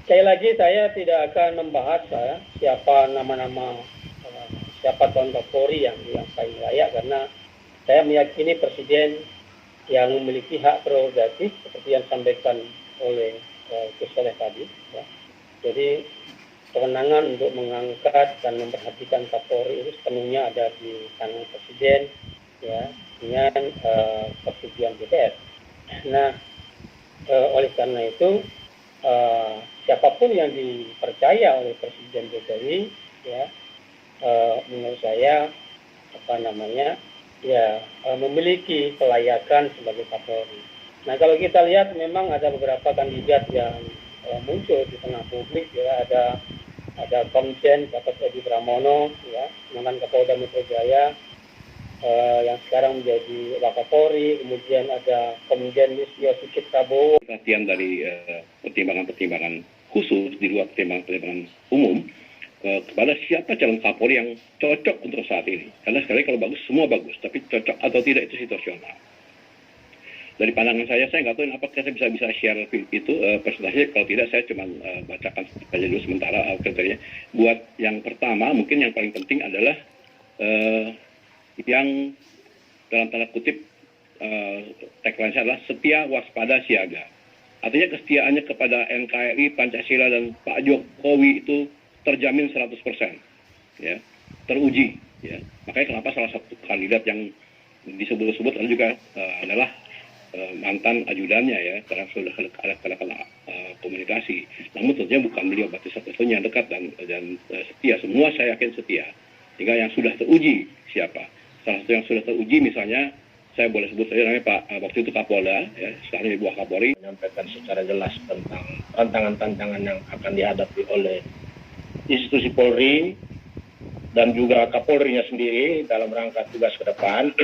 Sekali lagi saya tidak akan membahas siapa nama-nama siapa Tuan Kapolri yang paling layak, karena saya meyakini Presiden yang memiliki hak prerogatif seperti yang disampaikan oleh Gus Soleh tadi. Ya. Jadi kewenangan untuk mengangkat dan memperhatikan Kapolri itu sepenuhnya ada di tangan Presiden, ya, dengan persetujuan DPR. Nah, oleh karena itu siapapun yang dipercaya oleh Presiden Jokowi, ya, menurut saya memiliki kelayakan sebagai Kapolri. Nah, kalau kita lihat memang ada beberapa kandidat yang muncul di tengah publik, ya, ada Komjen Gatot Edi Pramono, ya, mantan Kapolda Metro Jaya, yang sekarang menjadi Wakapolri, kemudian ada Komjen Listio Sigit Prabowo. Perhatian dari pertimbangan-pertimbangan khusus di luar pertimbangan umum kepada siapa calon Kapolri yang cocok untuk saat ini. Karena sekali kalau bagus, semua bagus, tapi cocok atau tidak itu situasional. Dari pandangan saya nggak tahu apakah saya bisa share itu presentasi. Kalau tidak, saya cuma bacakan saja dulu sementara kriteria. Buat yang pertama, mungkin yang paling penting adalah yang dalam tanda kutip tagline saya adalah setia, waspada, siaga. Artinya kesetiaannya kepada NKRI, Pancasila, dan Pak Jokowi itu terjamin 100%, ya, teruji. Ya. Makanya kenapa salah satu kandidat yang disebut-sebut juga adalah mantan ajudannya, ya, karena sudah ada komunikasi. Namun tentunya bukan beliau, berarti satu-satunya dekat dan setia. Semua saya yakin setia. Sehingga yang sudah teruji siapa? Salah satu yang sudah teruji misalnya, saya boleh sebut saja namanya Pak waktu itu Kapolda, ya, sekarang di bawah Kapolri, menyampaikan secara jelas tentang tantangan-tantangan yang akan dihadapi oleh institusi Polri dan juga Kapolrinya sendiri dalam rangka tugas ke depan.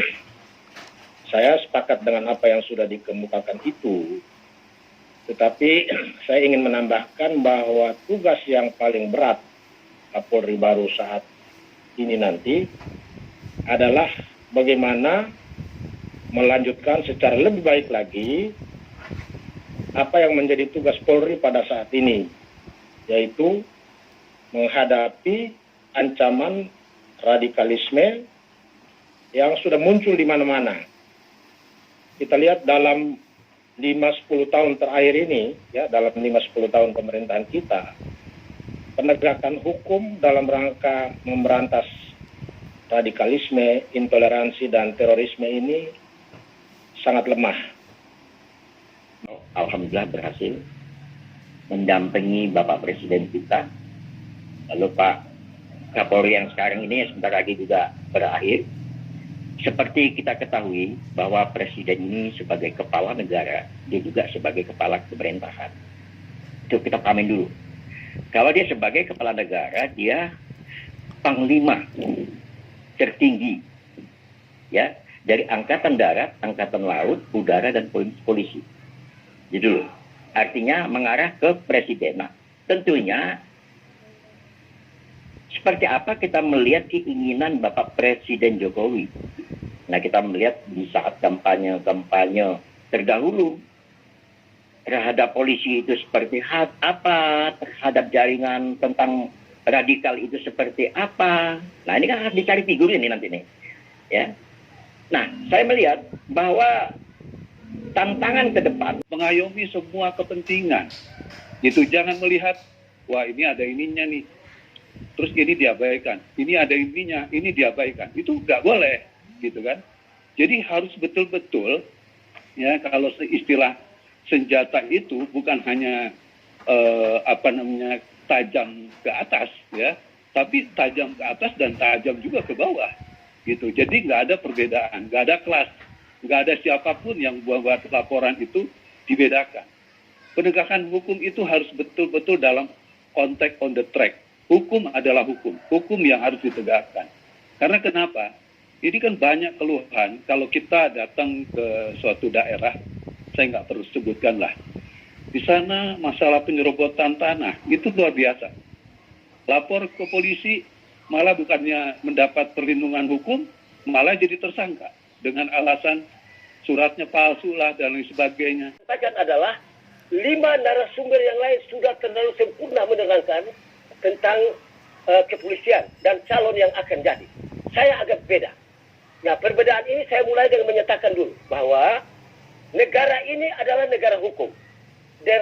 Saya sepakat dengan apa yang sudah dikemukakan itu, tetapi saya ingin menambahkan bahwa tugas yang paling berat Kapolri baru saat ini nanti adalah bagaimana melanjutkan secara lebih baik lagi apa yang menjadi tugas Polri pada saat ini, yaitu menghadapi ancaman radikalisme yang sudah muncul di mana-mana. Kita lihat dalam 5-10 tahun terakhir ini, ya, dalam 5-10 tahun pemerintahan kita, penegakan hukum dalam rangka memberantas radikalisme, intoleransi, dan terorisme ini sangat lemah. Alhamdulillah berhasil mendampingi Bapak Presiden kita. Lalu Pak Kapolri yang sekarang ini sebentar lagi juga berakhir. Seperti kita ketahui bahwa Presiden ini sebagai kepala negara, dia juga sebagai kepala pemerintahan. Itu kita pahamin dulu. Kalau dia sebagai kepala negara, dia panglima tertinggi, ya, dari angkatan darat, angkatan laut, udara, dan polisi. Jadi dulu, artinya mengarah ke presiden. Nah, tentunya seperti apa kita melihat keinginan Bapak Presiden Jokowi. Nah, kita melihat di saat kampanye terdahulu terhadap polisi itu seperti apa, terhadap jaringan tentang radikal itu seperti apa. Nah, ini kan harus dicari figur ini nanti nih, ya. Nah, saya melihat bahwa tantangan ke depan mengayomi semua kepentingan. Itu jangan melihat, wah ini ada ininya nih, terus ini diabaikan, ini ada ininya, ini diabaikan. Itu nggak boleh, gitu kan. Jadi harus betul-betul, ya, kalau istilah senjata itu bukan hanya tajam ke atas, ya, tapi tajam ke atas dan tajam juga ke bawah, gitu. Jadi nggak ada perbedaan, nggak ada kelas, nggak ada siapapun yang buat laporan itu dibedakan. Penegakan hukum itu harus betul-betul dalam konteks on the track. Hukum adalah hukum yang harus ditegakkan. Karena kenapa? Ini kan banyak keluhan kalau kita datang ke suatu daerah, saya nggak perlu sebutkan lah. Di sana masalah penyerobotan tanah itu luar biasa. Lapor ke polisi, malah bukannya mendapat perlindungan hukum, malah jadi tersangka dengan alasan suratnya palsu lah dan lain sebagainya. Katakan adalah 5 narasumber yang lain sudah terlalu sempurna menerangkan tentang kepolisian dan calon yang akan jadi. Saya agak beda. Nah, perbedaan ini saya mulai dengan menyatakan dulu bahwa negara ini adalah negara hukum. The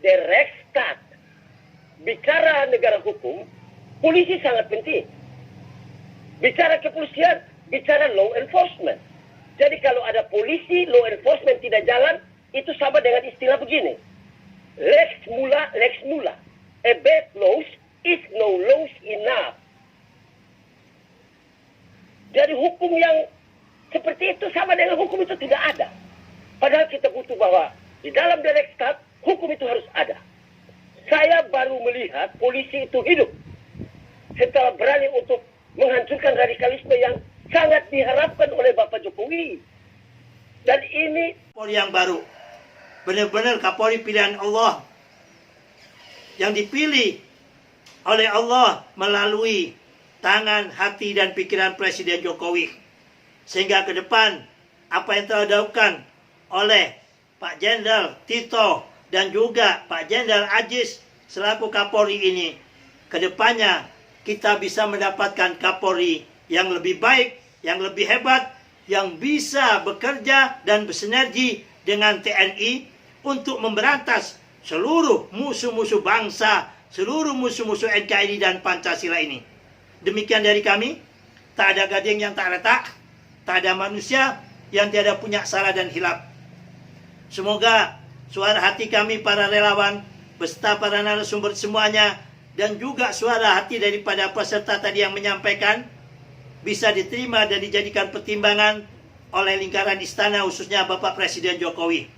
Rechtsstaat. Bicara negara hukum, polisi sangat penting. Bicara kepolisian, bicara law enforcement. Jadi kalau ada polisi, law enforcement tidak jalan, itu sama dengan istilah begini. Lex nulla. A bad laws is no laws enough. Jadi hukum yang seperti itu sama dengan hukum itu tidak ada. Padahal kita butuh bahwa di dalam Rechtsstaat, hukum itu harus ada. Saya baru melihat polisi itu hidup setelah berani untuk menghancurkan radikalisme yang sangat diharapkan oleh Bapak Jokowi. Dan ini Kapolri yang baru, benar-benar Kapolri pilihan Allah, yang dipilih oleh Allah melalui tangan, hati, dan pikiran Presiden Jokowi. Sehingga ke depan, apa yang telah dilakukan oleh Pak Jenderal Tito dan juga Pak Jenderal Aziz selaku Kapolri ini, ke depannya kita bisa mendapatkan Kapolri yang lebih baik, yang lebih hebat, yang bisa bekerja dan bersinergi dengan TNI untuk memberantas seluruh musuh-musuh bangsa, seluruh musuh-musuh NKRI dan Pancasila ini. Demikian dari kami, tak ada gading yang tak retak, tak ada manusia yang tiada punya salah dan hilap. Semoga suara hati kami para relawan, beserta para narasumber semuanya, dan juga suara hati daripada peserta tadi yang menyampaikan, bisa diterima dan dijadikan pertimbangan oleh lingkaran istana, khususnya Bapak Presiden Jokowi.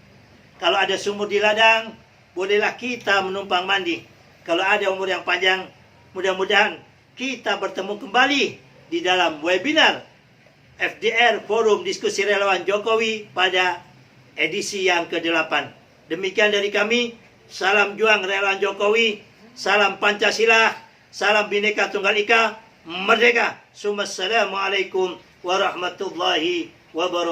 Kalau ada sumur di ladang, bolehlah kita menumpang mandi. Kalau ada umur yang panjang, mudah-mudahan kita bertemu kembali di dalam webinar FDR Forum Diskusi Relawan Jokowi pada edisi yang ke-8. Demikian dari kami, salam juang relawan Jokowi, salam Pancasila, salam Bhinneka Tunggal Ika, merdeka. Assalamualaikum warahmatullahi wabarakatuh.